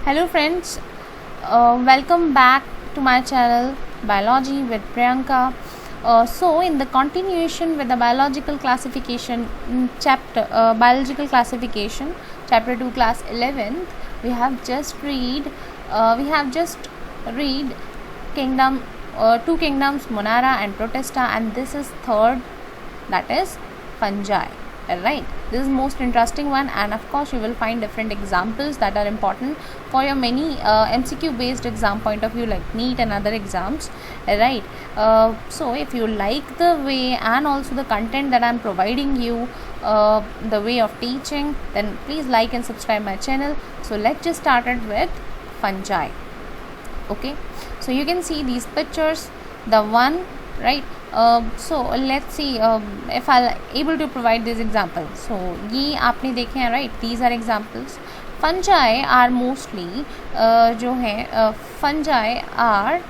Hello friends, welcome back to my channel Biology with Priyanka. So in the continuation with the biological classification chapter, biological classification chapter 2 class 11th, we have just read kingdom, two kingdoms Monera and Protista, and this is third, that is fungi. Right, this is most interesting one, and of course you will find different examples that are important for your many MCQ based exam point of view like NEET and other exams. Right, so if you like the way and also the content that I am providing you, the way of teaching, then please like and subscribe my channel. So let's just start it with fungi. Okay, so you can see these pictures, the one, right. So let's see if I'll able to provide these examples. So ये आपने देखे हैं, right, these are examples. Fungi are mostly जो हैं fungi are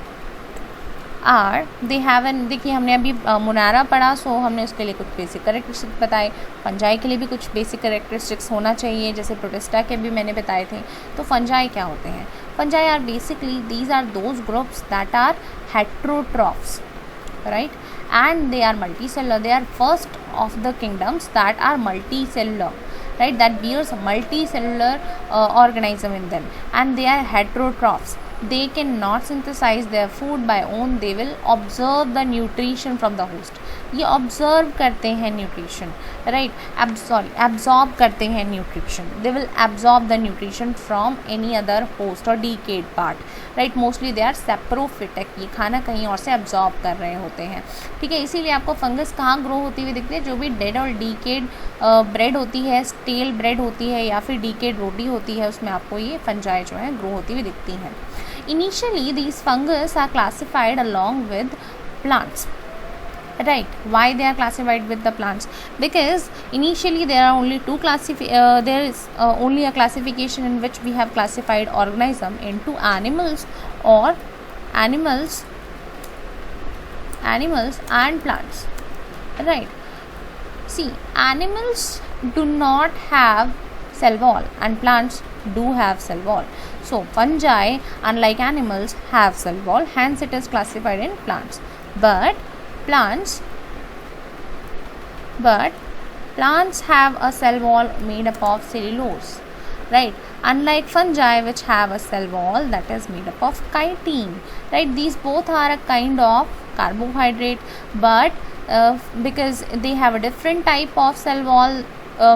they have an, देखिए हमने अभी मोनारा पढ़ा, सो हमने उसके लिए कुछ बेसिक करेक्टरिस्टिक्स बताए. फंजाई के लिए भी कुछ बेसिक करेक्टरिस्टिक्स होना चाहिए, जैसे प्रोटिस्टा के भी मैंने बताए थे. तो फंजाई क्या होते हैं? Fungi are basically these are those groups that are heterotrophs, right, and they are multicellular. They are first of the kingdoms that are multicellular, right, that bears multicellular organism in them, and they are heterotrophs. They cannot synthesize their food by own. They will observe the nutrition from the host. ये observe करते हैं nutrition, right, absorb करते हैं nutrition. They will absorb the nutrition from any other host और decayed part, right. Mostly they are saprophytic, ये खाना कहीं और से एब्जॉर्ब कर रहे होते हैं. ठीक है, इसीलिए आपको फंगस कहाँ ग्रो होती हुई दिखती है? जो भी डेड और डीकेड ब्रेड होती है, स्टेल ब्रेड होती है या फिर डीकेड रोटी होती है, उसमें आपको ये फंजाई जो है ग्रो होती हुई दिखती हैं. Initially, these fungus are classified along with plants. Right, why they are classified with the plants? Because initially there are only there is only a classification in which we have classified organism into animals and plants. Right, see, animals do not have cell wall and plants do have cell wall. So fungi, unlike animals, have cell wall, hence it is classified in plants. But plants have a cell wall made up of cellulose, right, unlike fungi which have a cell wall that is made up of chitin, right. These both are a kind of carbohydrate, but because they have a different type of cell wall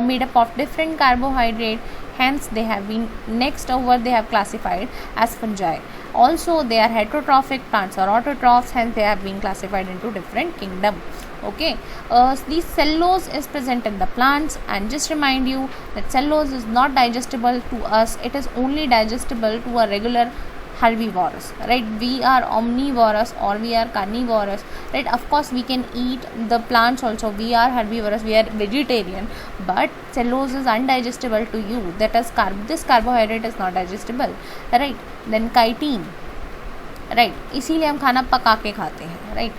made up of different carbohydrate, hence they have been they have classified as fungi. Also they are heterotrophic, plants are autotrophs, hence they have been classified into different kingdom. Okay, the cellulose is present in the plants, and just remind you that cellulose is not digestible to us, it is only digestible to a regular herbivorous, right. We are omnivorous or we are carnivorous, right. Of course we can eat the plants also, we are herbivorous, we are vegetarian, but cellulose is undigestible to you, that is this carbohydrate is not digestible, right. Then chitin, right, इसीलिए हम खाना पका के खाते हैं, right.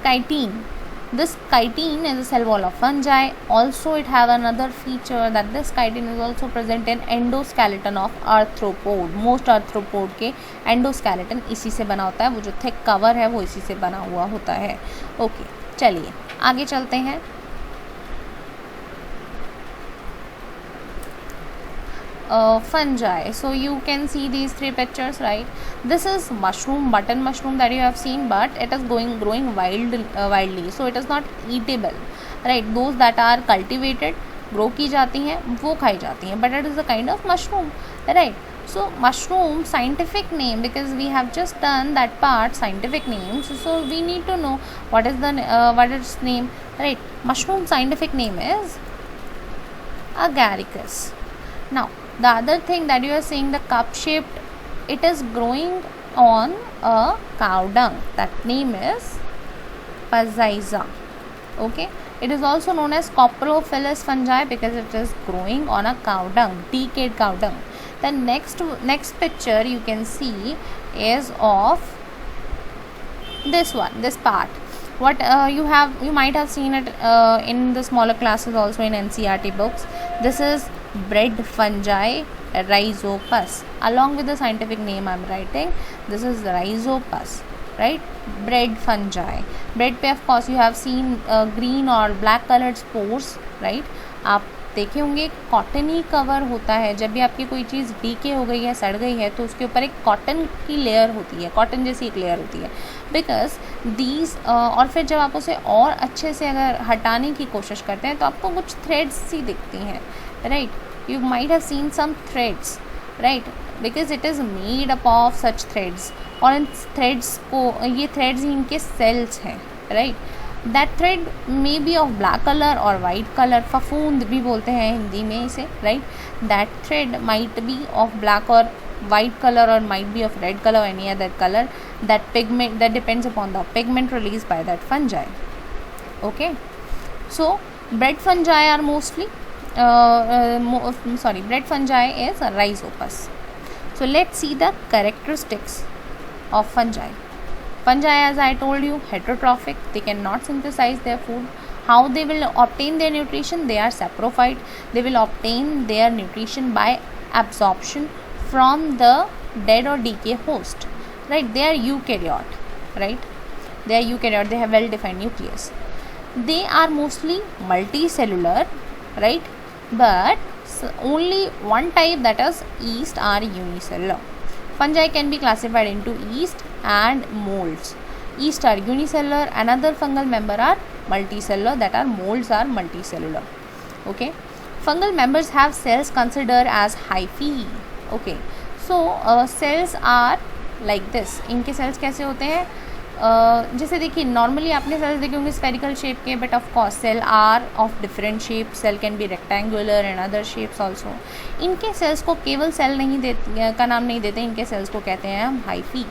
Chitin, this chitin is a cell wall of fungi. Also it have another feature that this chitin is also present in endoskeleton of arthropod. Most arthropod के endoskeleton इसी से बना होता है, वो जो thick cover है वो इसी से बना हुआ होता है. Okay, चलिए आगे चलते हैं. Fungi, so you can see these three pictures, right. This is mushroom, button mushroom that you have seen, but it is growing wildly, so it is not eatable, right. Those that are cultivated, grow की जाती हैं, वो खाई जाती हैं, but it is a kind of mushroom, right. So mushroom scientific name, because we have just done that part, scientific names, so we need to know what is its name, right. Mushroom scientific name is agaricus. Now the other thing that you are seeing, the cup shaped, it is growing on a cow dung, that name is Paziza. Okay, it is also known as coprophilous fungi because it is growing on a cow dung, decayed cow dung. The next picture you can see is of this one, this part. What you might have seen it in the smaller classes also in NCERT books. This is bread fungi, Rhizopus. Along with the scientific name I'm writing, this is Rhizopus, right? Bread fungi. Bread पे of course you have seen green or black colored spores, right? आप देखे होंगे cottony cover होता है. जब भी आपकी कोई चीज़ डीके हो गई है, सड़ गई है, तो उसके ऊपर एक कॉटन की लेयर होती है, कॉटन जैसी एक लेयर होती है. बिकॉज दीज और फिर जब आप उसे और अच्छे से अगर हटाने की कोशिश करते हैं तो आपको कुछ थ्रेड्स सी दिखती हैं, right? You might have seen some threads, right? Because it is made up of such threads. और इन threads को, ये threads ही इनके cells हैं, right? That thread may be of black color or white color. फफूंद भी बोलते हैं हिंदी में इसे, right? That thread might be of black or white color or might be of red color or any other color. That pigment, that depends upon the pigment released by that fungi. Okay, so bread fungi are mostly bread fungi is Rhizopus. So let's see the characteristics of fungi. Fungi, as I told you, heterotrophic. They cannot synthesize their food. How they will obtain their nutrition? They are saprophyte. They will obtain their nutrition by absorption from the dead or decay host, right? They are eukaryote, right? They are eukaryote. They have well defined nucleus. They are mostly multicellular, right? But only one type, that is yeast, are unicellular. Fungi can be classified into yeast and molds. Yeast are unicellular, another fungal member are multicellular, that are molds are multicellular. Okay, fungal members have cells considered as hyphae. Okay, so cells are like this. इनके cells कैसे होते हैं? जैसे देखिए normally आपने cells देखे होंगे spherical shape के, but of course cell are of different shape. Cell can be rectangular and other shapes also. इनके सेल्स को केवल सेल नहीं देते का नाम नहीं देते, इनके सेल्स को कहते हैं हम hyphae,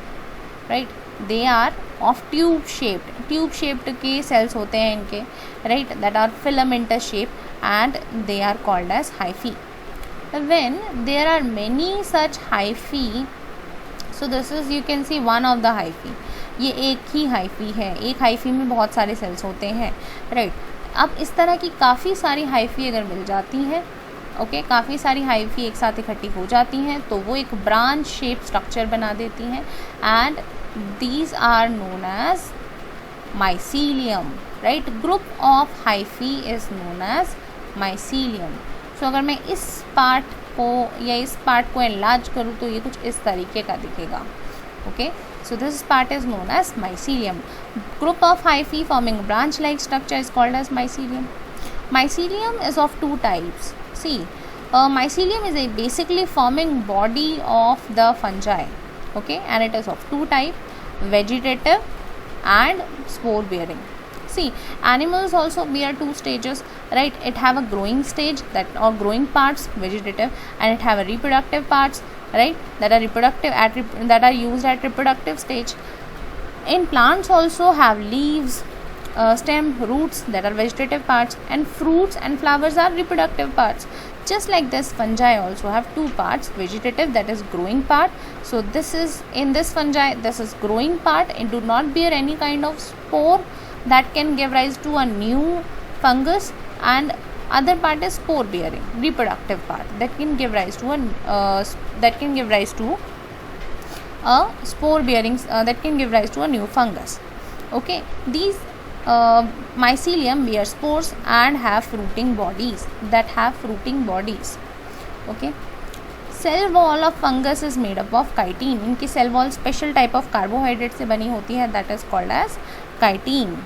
right? They are of tube shaped. Tube shaped के सेल्स होते हैं इनके, right? That are filamentous shape and they are called as hyphae. When there are many such hyphae, so this is, you can see one of the hyphae. ये एक ही hyphae है, एक hyphae में बहुत सारे सेल्स होते हैं, राइट? अब इस तरह की काफ़ी सारी हाइफी अगर मिल जाती हैं, ओके, काफ़ी सारी हाइफी एक साथ इकट्ठी हो जाती हैं तो वो एक ब्रांच शेप स्ट्रक्चर बना देती हैं and these are known as mycelium, right? Group of hyphae is known as mycelium. So अगर मैं इस पार्ट को या इस पार्ट को एनलार्ज करूँ तो ये कुछ इस तरीके का दिखेगा. Okay, so this part is known as mycelium. Group of hyphae forming branch like structure is called as mycelium. Mycelium is of two types. See, mycelium is a basically forming body of the fungi, okay, and it is of two type, vegetative and spore bearing. See, animals also bear two stages, right? It have a growing stage, that or growing parts, vegetative, and it have a reproductive parts, right? That are reproductive that are used at reproductive stage. In plants also have leaves, stem, roots, that are vegetative parts, and fruits and flowers are reproductive parts. Just like this, fungi also have two parts, vegetative, that is growing part. So this is, in this fungi, this is growing part and do not bear any kind of spore that can give rise to a new fungus, and other part is spore bearing, reproductive part, that can give rise to a spore bearing, that can give rise to a new fungus. Okay, these mycelium bear spores and have fruiting bodies, okay. Cell wall of fungus is made up of chitin. इनकी cell wall special type of carbohydrate से बनी होती है, that is called as chitin.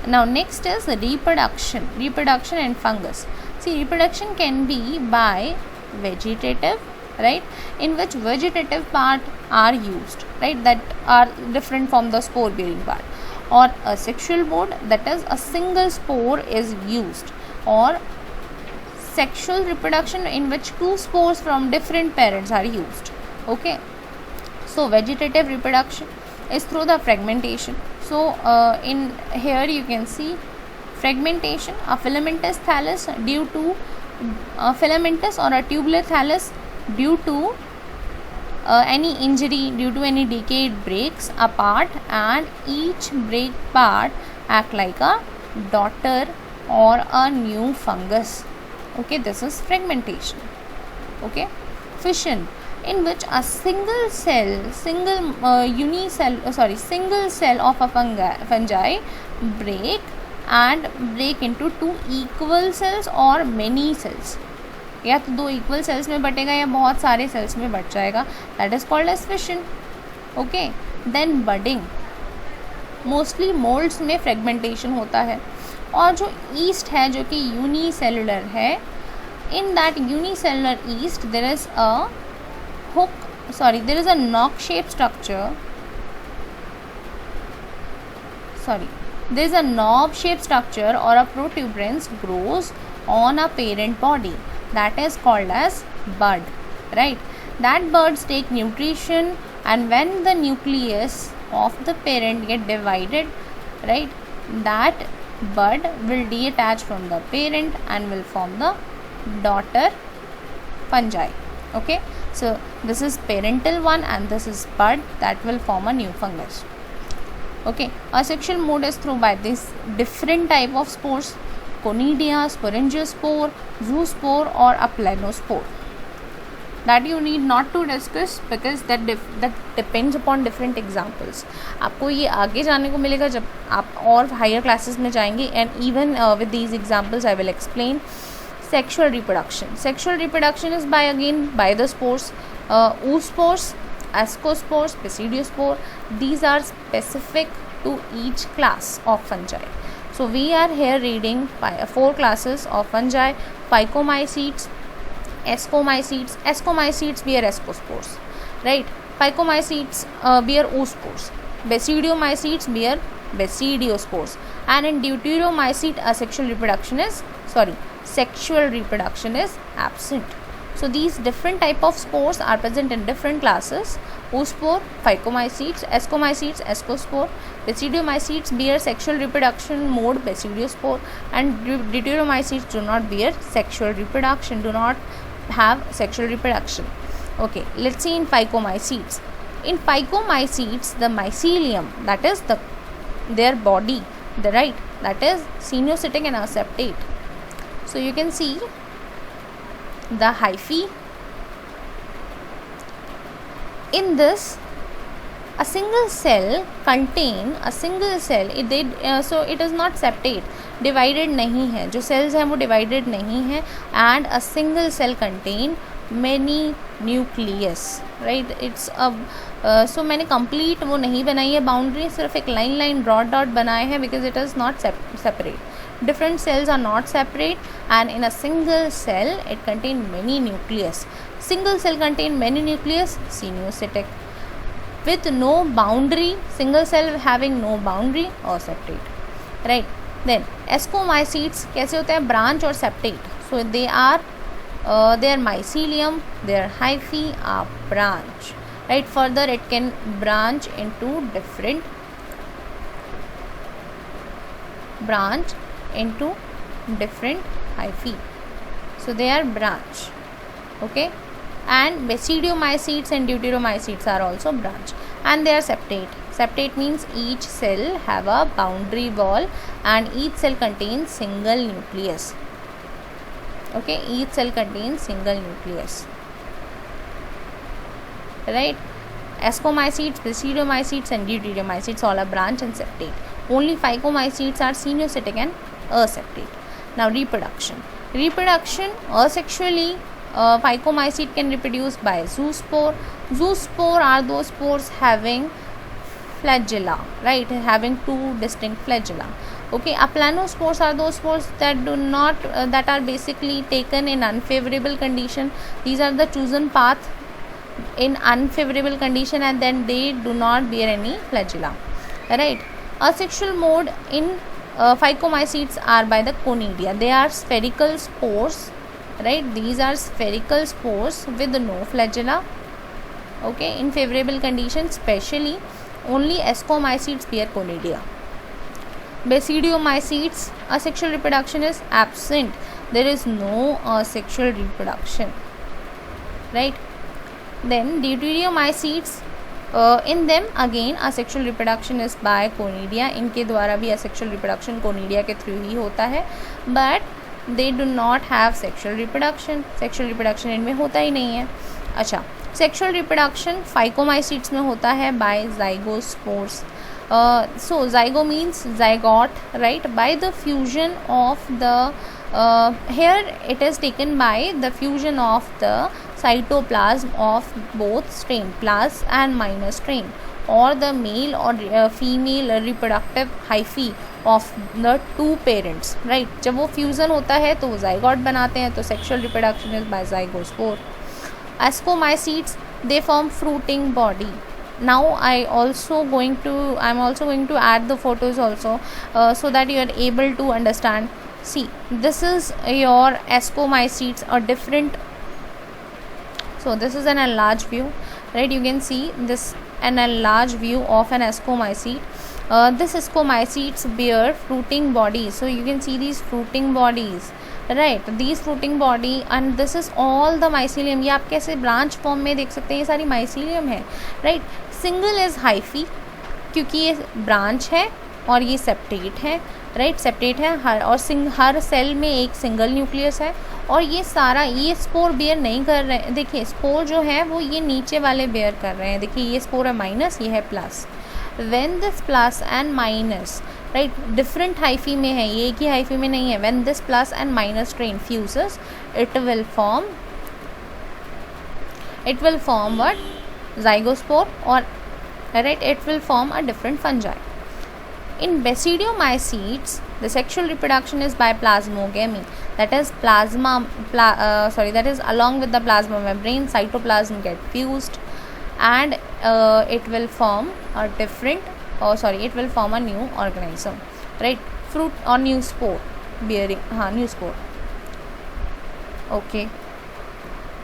Now next is reproduction in fungus. See, reproduction can be by vegetative, right, in which vegetative part are used, right, that are different from the spore bearing part, or a sexual mode, that is a single spore is used, or sexual reproduction in which two spores from different parents are used. Okay, so vegetative reproduction is through the fragmentation. So in here you can see fragmentation, a filamentous thallus due to filamentous or a tubular thallus due to any injury, due to any decay, it breaks apart, and each break part act like a daughter or a new fungus. Okay, this is fragmentation. Okay, fission, in which a single cell of a fungi break into two equal cells or many cells. या तो दो equal sales में बटेगा या बहुत सारे sales में बट जाएगा, that is called as fission. Okay, then budding, mostly moulds में फ्रेगमेंटेशन होता है. और जो ईस्ट है जो कि यूनिसेलुलर है, in that unicellular yeast there is a knock shaped structure. There is a knob shaped structure or a protuberance grows on a parent body, that is called as bud, right? That buds take nutrition, and when the nucleus of the parent get divided, right, that bud will detach from the parent and will form the daughter fungi. Okay, so this is parental one and this is bud that will form a new fungus. Okay, asexual mode is through by this different type of spores: conidia, sporangiospore, zoospore or a planospore. That you need not to discuss because that depends upon different examples. आपको ये आगे जाने को मिलेगा जब आप और higher classes में जाएंगे, and even with these examples I will explain. Sexual reproduction. Sexual reproduction is by the spores, oospores, ascospores, basidiospore. These are specific to each class of fungi. So we are here reading 4 classes of fungi: phycomycetes, ascomycetes. Ascomycetes bear ascospores, right? Phycomycetes bear oospores. Basidiomycetes bear basidiospores. And in deuteromycete, sexual reproduction is absent. So these different type of spores are present in different classes: oospore, phycomycetes, ascomycetes, ascospore. Basidiomycetes bear sexual reproduction mode, basidiospore, and deuteromycetes do not bear sexual reproduction, do not have sexual reproduction. Okay, let's see in phycomycetes. In phycomycetes, the mycelium, that is their body, that is cenocytic and aseptate. So you can see the hyphae. In this, a single cell, so it is not septate, divided नहीं है, जो cells हैं वो divided नहीं है, and a single cell contain many nucleus, right? It's so मैंने complete वो नहीं बनाई है boundary, सिर्फ एक line dot बनाए हैं because it is not separate. Different cells are not separate, and in a single cell it contain many nucleus. Single cell contain many nucleus, cenocytic. With no boundary, single cell having no boundary or separate, right? Then ascomycetes कैसे होते हैं? branch or septate. So they are their mycelium, their hyphae are branch, right? Further it can branch into different hyphae. So they are branch. Okay, and basidiomycetes and deuteromycetes are also branch, and they are septate. Septate means each cell have a boundary wall and each cell contains single nucleus. Okay, each cell contains single nucleus, right? Ascomycetes, basidiomycetes and deuteromycetes all are branch and septate. Only phycomycetes are cenocytic and aseptate. Now reproduction, asexually, phycomycete can reproduce by zoospore. Zoospore are those spores having flagella, right? Having 2 distinct flagella. Okay, planospores are those spores that do not that are basically taken in unfavorable condition. These are the chosen path in unfavorable condition, and then they do not bear any flagella, right? Asexual mode in phycomycetes are by the conidia. They are spherical spores, right? These are spherical spores with no flagella. Okay, in favorable conditions, especially only ascomycetes bear conidia. Basidiomycetes, asexual reproduction is absent. There is no asexual reproduction, right? Then deuteromycetes, in them again asexual reproduction is by conidia. इनके द्वारा भी asexual reproduction conidia के through ही होता है, but they do not have sexual reproduction. Sexual reproduction इनमें होता ही नहीं है. अच्छा, sexual reproduction phycomycetes में होता है by zygospores. So zygo means zygote, right? By the fusion of the here it is taken by the fusion of the cytoplasm of both strain, plus and minus strain, or the male or female reproductive hyphae of the two parents, right? जब वो fusion होता है तो वो zygote बनाते हैं, तो sexual reproduction is by zygospore. Ascomycetes, they form fruiting body. Now I'm also going to add the photos also, so that you are able to understand. See, this is your ascomycetes, a different. So this is an enlarged view, right? You can see this an enlarged view of an ascomycete. This ascomycetes bear fruiting bodies. So you can see these fruiting bodies, right? These fruiting body, and this is all the mycelium. ये आप कैसे branch form में देख सकते हैं, ये सारी mycelium है, right? Single is hyphae, क्योंकि ये branch है और ये सेप्टेट है, राइट? सेप्टेट है हर सेल में एक सिंगल न्यूक्लियस है, और ये सारा ये स्पोर बेयर नहीं कर रहे हैं. देखिए स्पोर जो है वो ये नीचे वाले बेयर कर रहे हैं. देखिए ये स्पोर है माइनस, ये है plus. When this plus and minus, right, different hyphae में है, ये एक ही हाइफी में नहीं है. When this plus and minus strain fuses, it will form what? zygospore, or right, it will form a different fungi. In basidiomycetes, the sexual reproduction is by plasmogamy. That is that is along with the plasma membrane, cytoplasm get fused, and it will form a new organism, right? Fruit or new spore bearing, new spore. Okay.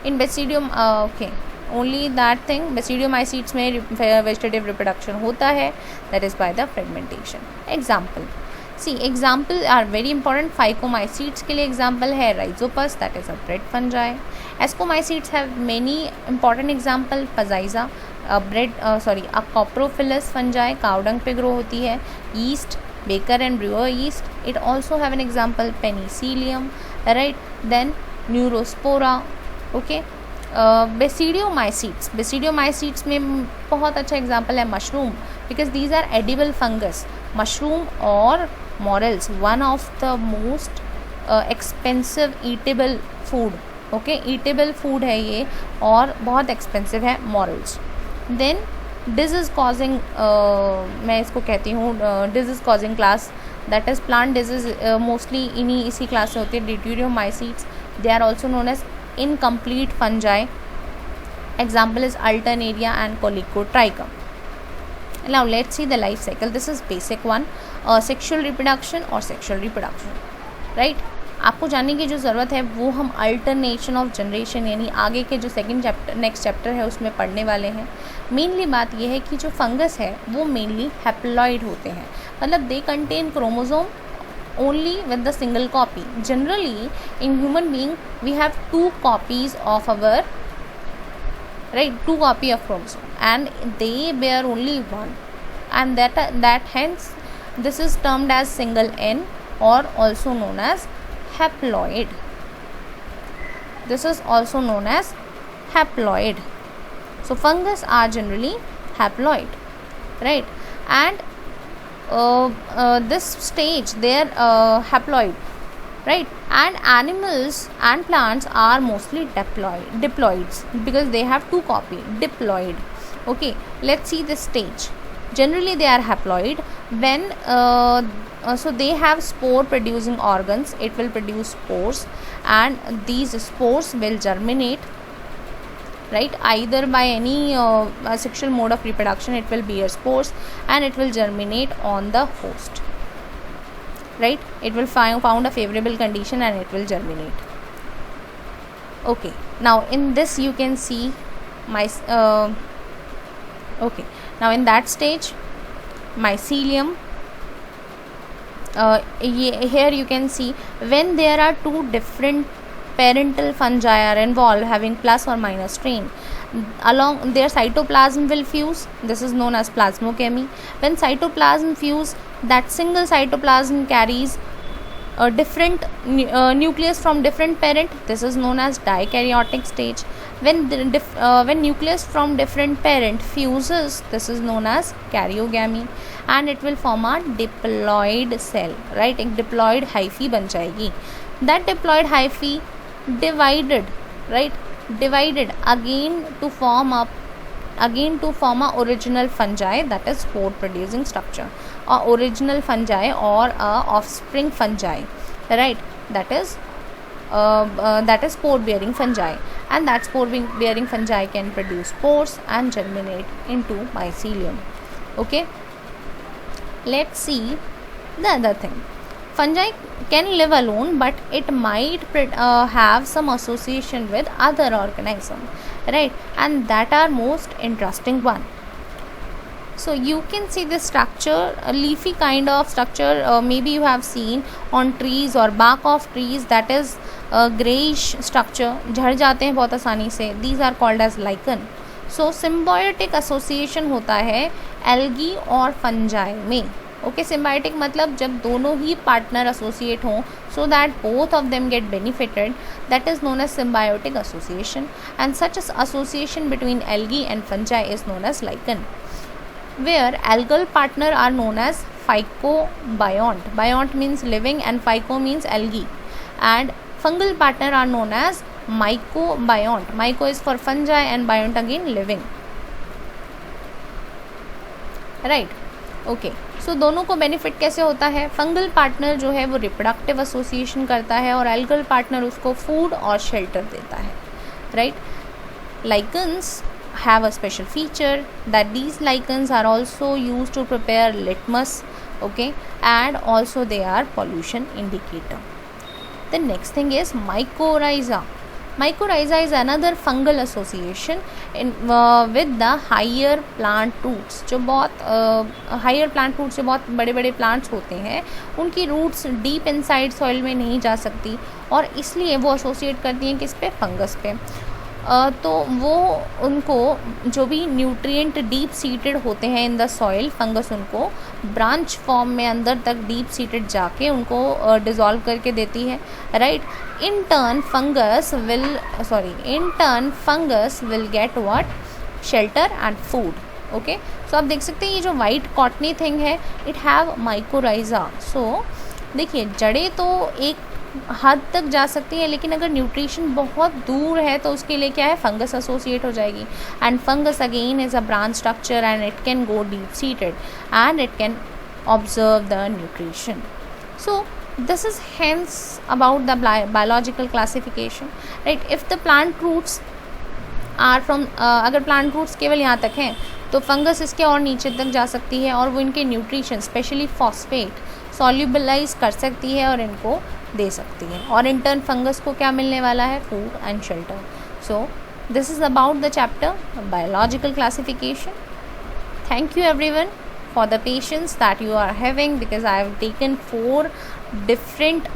In basidium, okay, only that thing, basidiomycetes में vegetative reproduction होता है, that is by the fragmentation. Example, see, example are very important. Phycomycetes के लिए example है Rhizopus, that is a bread fungi. Ascomycetes have many important example. Phaziza, a coprophilous fungi, cow dung पे grow होती है. Yeast, baker and brewer yeast, it also have an example. Penicillium, right? Then Neurospora, okay. बेसिडियोमाइसीट्स में बहुत अच्छा example है mushroom, because these are edible fungus. Mushroom और morels, one of the most expensive eatable food, okay, eatable food है ये और बहुत expensive है मॉरल्स. देन डिजीज कॉजिंग, मैं इसको कहती हूँ disease causing class, that is plant disease, mostly इसी क्लास से होती है. Deuteromycetes, they are also known as incomplete fungi. Example is Alternaria and Colicotrichum. Now let's see the life cycle. This is basic one, sexual reproduction or sexual reproduction, right? आपको जानने की जो ज़रूरत है वो हम अल्टरनेशन ऑफ जनरेशन यानी आगे के जो नेक्स्ट चैप्टर है उसमें पढ़ने वाले हैं. मेनली बात ये है कि जो फंगस है वो मेनली हैप्लॉइड होते हैं, मतलब they contain chromosome only with the single copy. Generally in human being we have two copies of our, right, two copy of chromosome, and they bear only one, and that hence this is termed as single N, or also known as haploid. This is also known as haploid. So fungus are generally haploid, right? And this stage they are haploid, right? And animals and plants are mostly diploids because they have two copy, diploid. Okay, let's see this stage. Generally they are haploid. When so they have spore producing organs, it will produce spores, and these spores will germinate, right, either by any sexual mode of reproduction. It will bear spores and it will germinate on the host, right? It will found a favorable condition and it will germinate. Okay, now in this you can see okay, now in that stage mycelium, here you can see when there are two different parental fungi are involved having plus or minus strain, along their cytoplasm will fuse. This is known as plasmogamy. When cytoplasm fuse, that single cytoplasm carries different nucleus from different parent, this is known as dikaryotic stage. When nucleus from different parent fuses, this is known as karyogamy, and it will form a diploid cell, right? एक diploid hyphae बन जाएगी. That diploid hyphae divided again to form a original fungi, that is spore producing structure, or original fungi or offspring fungi, right? That is spore bearing fungi, and that spore bearing fungi can produce spores and germinate into mycelium. Okay, let's see the other thing. Fungi can live alone, but it might have some association with other organisms, right? And that are most interesting one. So you can see this structure, a leafy kind of structure, maybe you have seen on trees or bark of trees, that is greyish structure, झड़ जाते हैं बहुत आसानी से. These are called as lichen. So symbiotic association होता है algae और fungi में. ओके, सिम्बायोटिक मतलब जब दोनों ही पार्टनर एसोसिएट हों so that both of them get benefited, that is known as symbiotic association. And such association between algae and fungi is known as lichen, where algal partner are known as phycobiont. Biont means living and phyco means algae, and fungal partner are known as mycobiont. Myco is for fungi and biont again living, right. Okay, so दोनों को benefit कैसे होता है? Fungal partner जो है वो reproductive association करता है और एल्गल पार्टनर उसको फूड और शेल्टर देता है, right. Lichens have a special feature that these lichens are also used to prepare litmus, okay, and also they are pollution indicator. The next thing is mycorrhiza. Mycorrhiza is another fungal association with the higher plant roots. जो बहुत higher plant roots जो बहुत बड़े बड़े plants होते हैं उनकी roots deep inside soil में नहीं जा सकती और इसलिए वो associate करती हैं किस पे? फंगस पे. तो वो उनको जो भी न्यूट्रिएंट डीप सीटेड होते हैं इन द सॉइल, फंगस उनको ब्रांच फॉर्म में अंदर तक डीप सीटेड जाके उनको डिज़ोल्व करके देती है, right. In turn fungus will get what? Shelter and food. Okay, so आप देख सकते हैं ये जो वाइट कॉटनी थिंग है इट हैव माइकोराइजा. सो देखिए जड़ें तो एक हद तक जा सकती है लेकिन अगर न्यूट्रिशन बहुत दूर है तो उसके लिए क्या है? फंगस एसोसिएट हो जाएगी. And fungus again is a branch structure and it can go deep seated and it can observe the nutrition. So this is hence about the biological classification, right. If the plant roots are from अगर plant roots केवल यहाँ तक हैं तो fungus इसके और नीचे तक जा सकती है और वो इनके न्यूट्रिशन स्पेशली फॉस्फेट सॉल्युबलाइज कर सकती है और इनको दे सकती है. और इंटर्न फंगस को क्या मिलने वाला है? Food and shelter. So this is about the chapter biological classification. Thank you everyone for the patience that you are having, because I have taken 4 different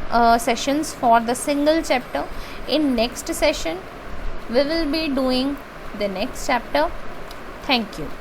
sessions for the single chapter. In next session we will be doing the next chapter. Thank you.